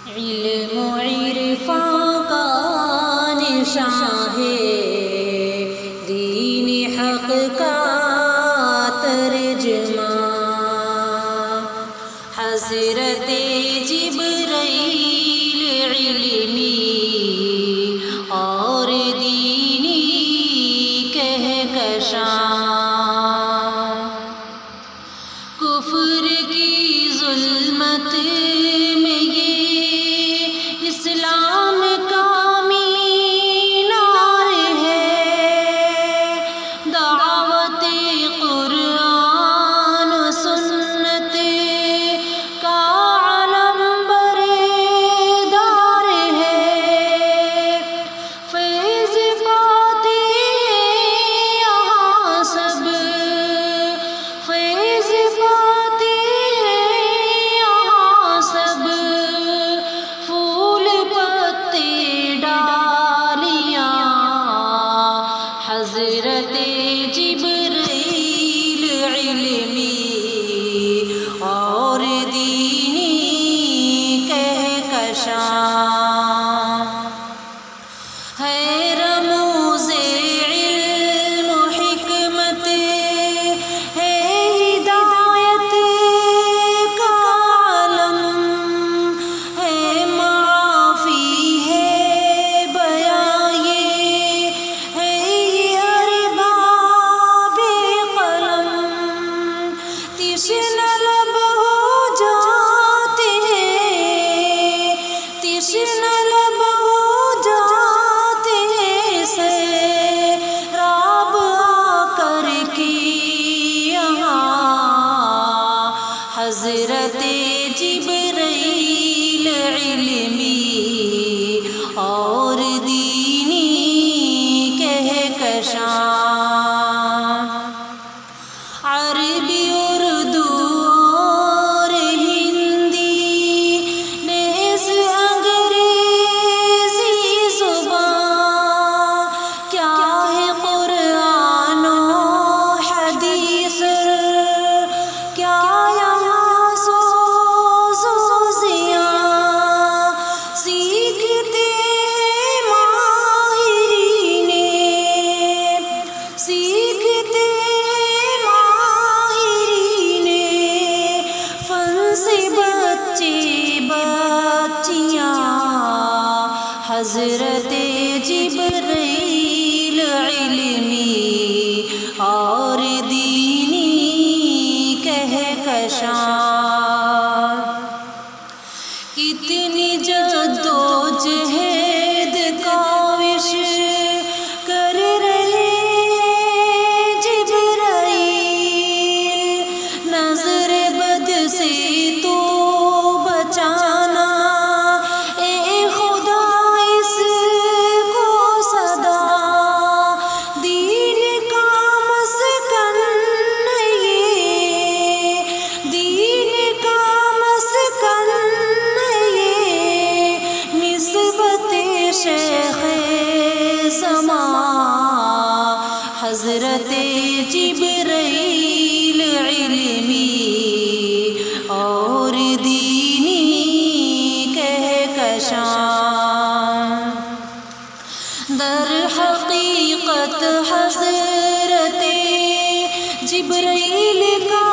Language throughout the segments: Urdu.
علم عرفاں کا نشاں ہے، دین حق کا ترجمہ، حضرت جبرائیل علمی اور دینی کہکشاں، کفر کی ظلمت میں یہ اسلام کا مینار ہے، دعوت قرآن و سنت کا علم بردار ہے، فیض پاتے یہاں سب، فیض پاتے یہاں سب، پھول پتے ڈالیاں، حضرت جبرائیل علمی اور دینی کہکشاں، ہے رموز علم و حکمت، ہے ہدایت کا علم، ہے معافی ہے بیان، یہ ہے ارباب قلم، تشنہ لب ہو جاتے ہیں، تشنہ لب ہو جاتے ہیں، سیراب آ کر کے یہاں، حضرت جبرائیل علمی اور دینی کہکشاں، عربی اردو اور ہندی نیز انگریزی زبان، کیا ہے قرآن و حدیث، کیا یہاں سوز و زیاں، سیکھتے ماہرین، سیکھتے ماہرین فن سے بچے بچیاں، حضرت جبرائیل علمی اور دینی کہکشاں، کتنی جد و جہد کاوش کر رہے جبرائیل، نظر بد سے تو بچانا، اے خدا اس کو صدا، دین کا مسکن یہ، دین کا مسکن یہ، نسبت شیخ زمان، حضرت جبرائیل علمی اور دینی کہکشاں، در حقیقت حضرت جبرائیل کا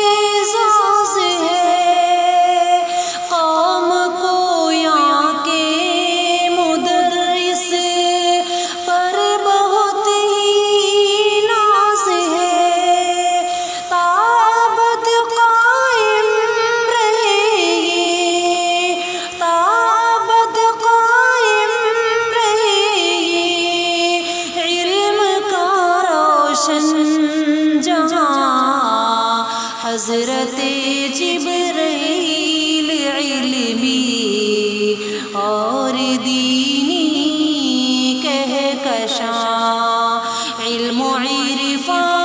اعزاز ہے، قوم کو یہاں کے مدرس پر بہت ہی ناز ہے، تابد قائم رہے یہ، تابد قائم رہے یہ، علم کا روشن جہاں، حضرت جبرائیل علمی اور دینی کہکشاں، علم و عرفاں